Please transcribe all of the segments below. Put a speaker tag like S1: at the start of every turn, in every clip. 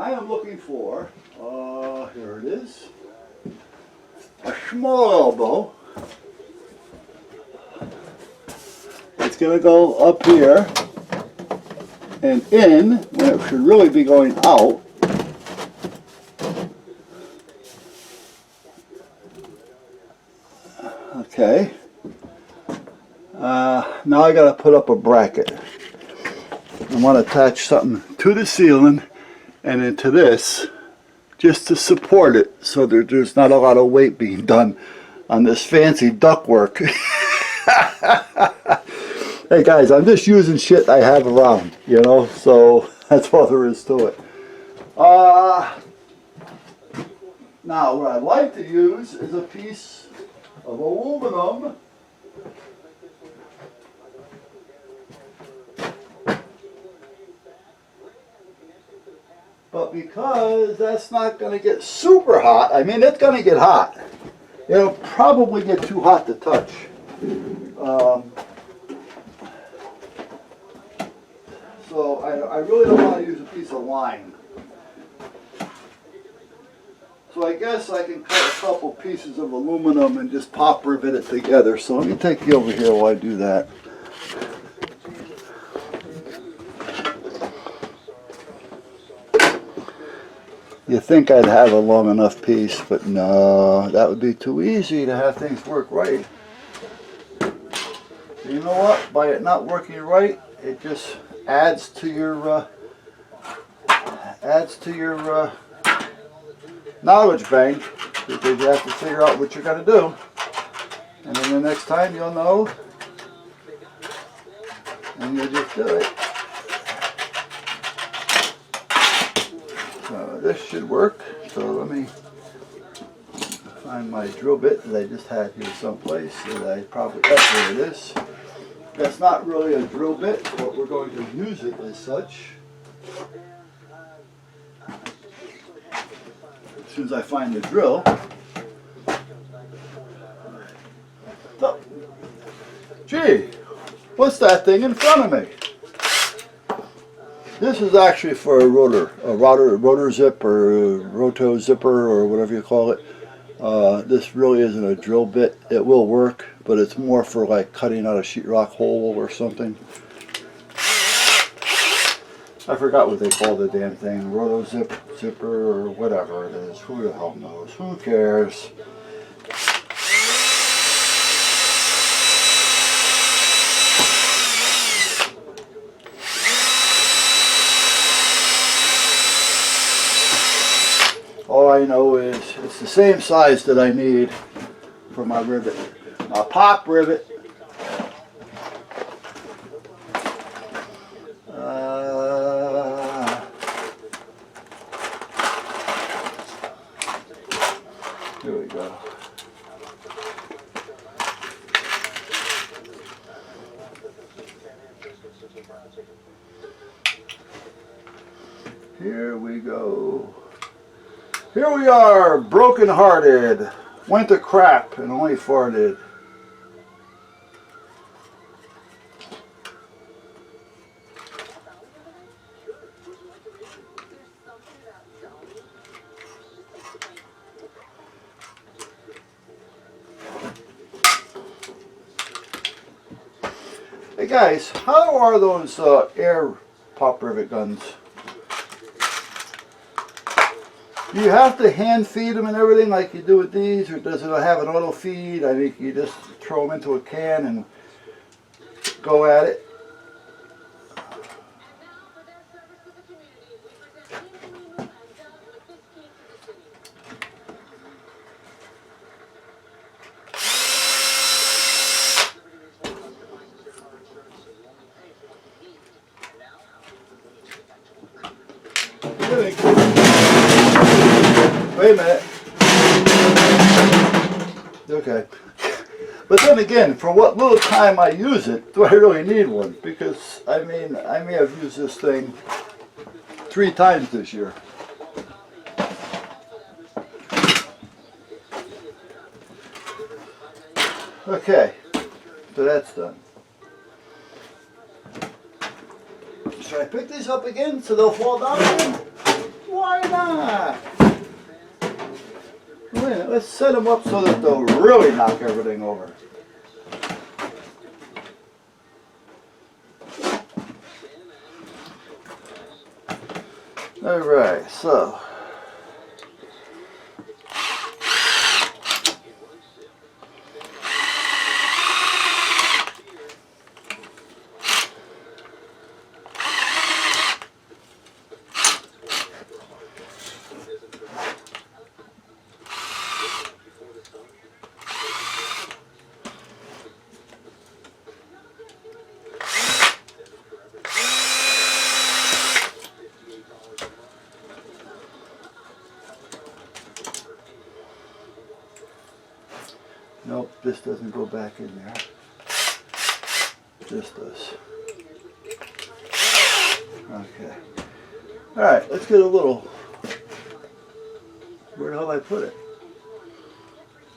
S1: I am looking for, here it is, a small elbow. It's going to go up here and in when it should really be going out. Okay. Now I got to put up a bracket. I want to attach something to the ceiling and into this just to support it so that there's not a lot of weight being done on this fancy ductwork. Hey guys, I'm just using shit I have around, you know, so that's all there is to it. Now what I'd like to use is a piece of aluminum. But because that's not going to get super hot, I mean it's going to get hot. It'll probably get too hot to touch. So I really don't want to use a piece of line. So I guess I can cut a couple pieces of aluminum and just pop rivet it together. So let me take you over here while I do that. You think I'd have a long enough piece, but no, that would be too easy to have things work right. You know what? By it not working right, it just adds to your knowledge bank, because you have to figure out what you're going to do, and then the next time you'll know, and you'll just do it. So this should work. So let me find my drill bit that I just had here someplace. That I probably, there it is. That's not really a drill bit, but we're going to use it as such. As soon as I find the drill. So, gee, what's that thing in front of me? This is actually for a rotor zip or a roto zipper or whatever you call it. This really isn't a drill bit. It will work, but it's more for like cutting out a sheetrock hole or something. I forgot what they call the damn thing. Roto zipper or whatever it is. Who the hell knows? Who cares? All I know is it's the same size that I need for my rivet. A pop rivet. Here we go. Here we go. Here we are, broken-hearted, went to crap and only farted. Hey guys, how are those air pop rivet guns? Do you have to hand feed them and everything like you do with these, or does it have an auto feed? I mean, you just throw them into a can and go at it? Wait a minute. Okay. But then again, for what little time I use it, do I really need one? Because, I mean, I may have used this thing 3 times this year. Okay. So that's done. Should I pick these up again so they'll fall down again? Why not? Wait a minute, let's set them up so that they'll really knock everything over. Alright, so nope, this doesn't go back in there. This does. Okay. Alright, let's get a little... Where the hell did I put it?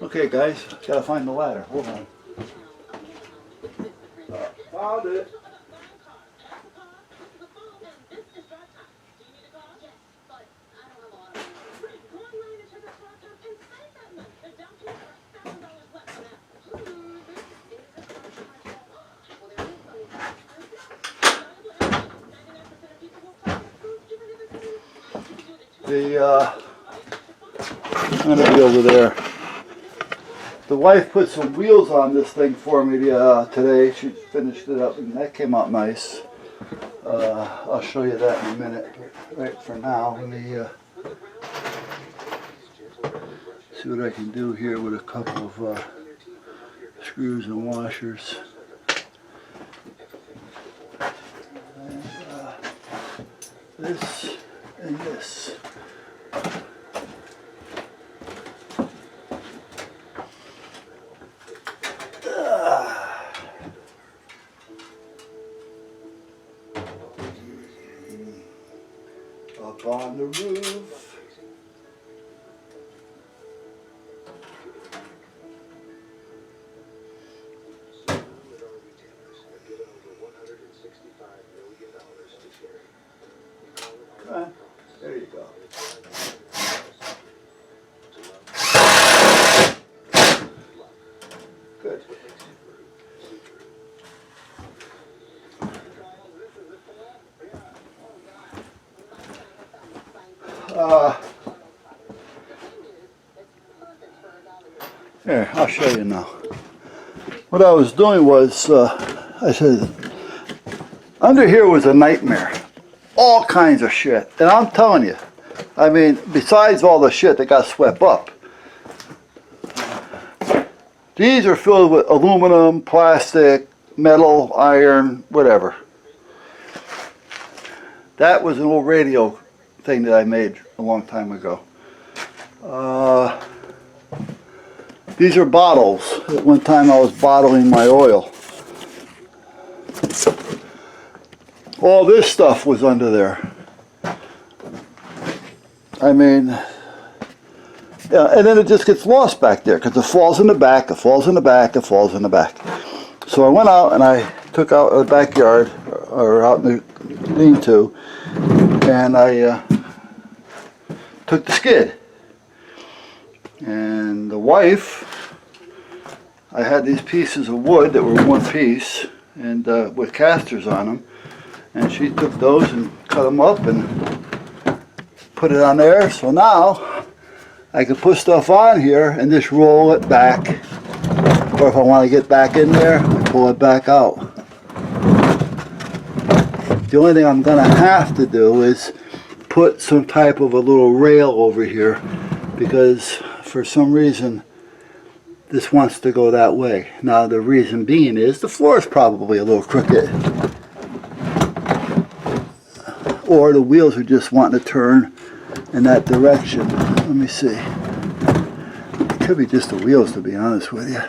S1: Okay guys, gotta find the ladder. Hold on. Found it. I'm gonna be over there. The wife put some wheels on this thing for me today. She finished it up and that came out nice. I'll show you that in a minute. Right for now, let me see what I can do here with a couple of screws and washers. And, this and this. Up on the roof. There you go. Good. Here, I'll show you now. What I was doing was, I said, under here was a nightmare. All kinds of shit. And I'm telling you, I mean, besides all the shit that got swept up, these are filled with aluminum, plastic, metal, iron, whatever. That was an old radio thing that I made a long time ago. These are bottles. At one time I was bottling my oil. All this stuff was under there. I mean, yeah, and then it just gets lost back there because it falls in the back, it falls in the back, it falls in the back. So I went out and I took out the backyard, or out in the lean-to, and I took the skid. And the wife, I had these pieces of wood that were one piece and with casters on them, and she took those and cut them up and put it on there. So now I can put stuff on here and just roll it back, or if I want to get back in there, I pull it back out. The only thing I'm going to have to do is put some type of a little rail over here, because for some reason this wants to go that way. Now the reason being is the floor is probably a little crooked, or the wheels are just wanting to turn in that direction. Let me see. It could be just the wheels, to be honest with you.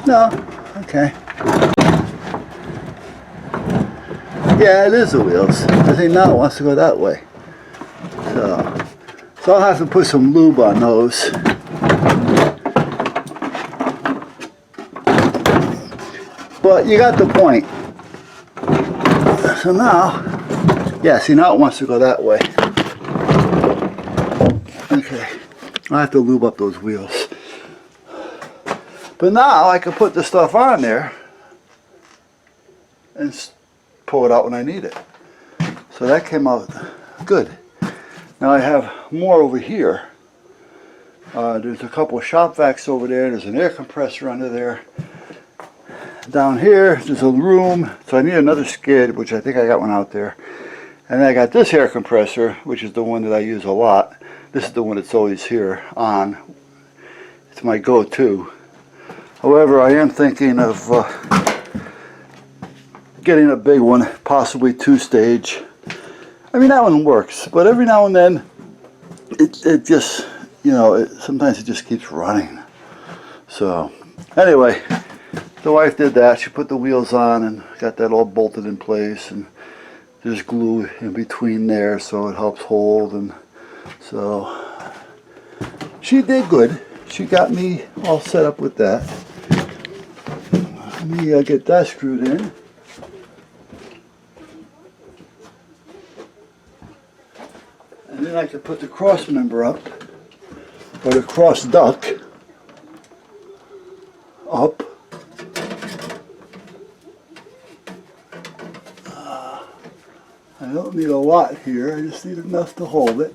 S1: No, okay. Yeah, it is the wheels. I think now it wants to go that way. So I'll have to put some lube on those. But you got the point. So now, yeah, see, now it wants to go that way. Okay, I have to lube up those wheels. But now I can put the stuff on there and pull it out when I need it. So that came out good. Now I have more over here. There's a couple of shop vacs over there. There's an air compressor under there. Down here, there's a room. So I need another skid, which I think I got one out there. And I got this air compressor, which is the one that I use a lot. This is the one that's always here on. It's my go-to. However, I am thinking of getting a big one, possibly 2-stage. I mean, that one works, but every now and then, it just, you know, sometimes it just keeps running. So, anyway, the wife did that. She put the wheels on and got that all bolted in place, and there's glue in between there, so it helps hold, and so she did good. She got me all set up with that. Let me get that screwed in. And then I can put the cross member up, or the cross duct up. I don't need a lot here, I just need enough to hold it.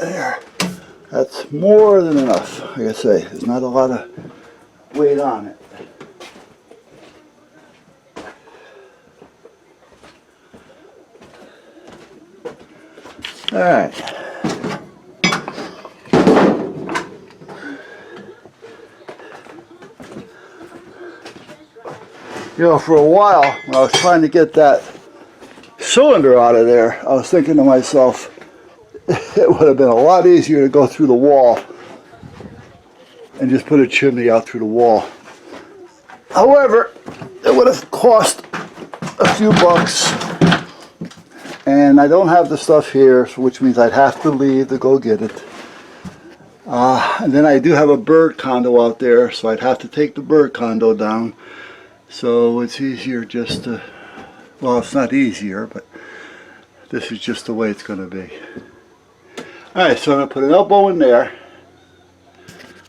S1: There. That's more than enough, like I say. There's not a lot of weight on it. Alright. You know, for a while, when I was trying to get that cylinder out of there, I was thinking to myself, it would have been a lot easier to go through the wall and just put a chimney out through the wall. However, it would have cost a few bucks, and I don't have the stuff here, which means I'd have to leave to go get it. And then I do have a bird condo out there, so I'd have to take the bird condo down. So it's easier just to, well, it's not easier, but this is just the way it's going to be. Alright, so I'm going to put an elbow in there.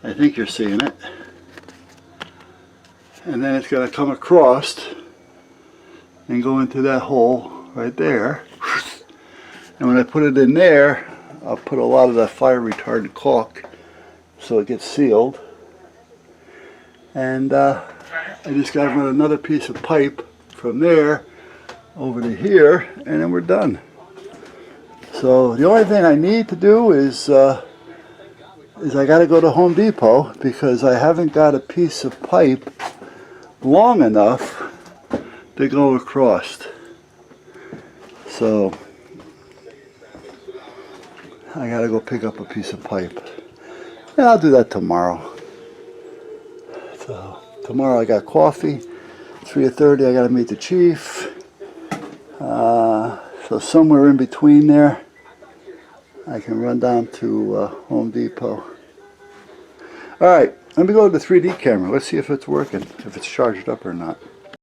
S1: I think you're seeing it. And then it's going to come across and go into that hole right there. And when I put it in there, I'll put a lot of that fire retardant caulk so it gets sealed. And I just got to run another piece of pipe from there over to here, and then we're done. So the only thing I need to do is I got to go to Home Depot because I haven't got a piece of pipe long enough to go across. So I got to go pick up a piece of pipe. And I'll do that tomorrow. So tomorrow I got coffee. 3:30 I got to meet the chief. So somewhere in between there, I can run down to Home Depot. Alright, let me go to the 3D camera. Let's see if it's working, if it's charged up or not.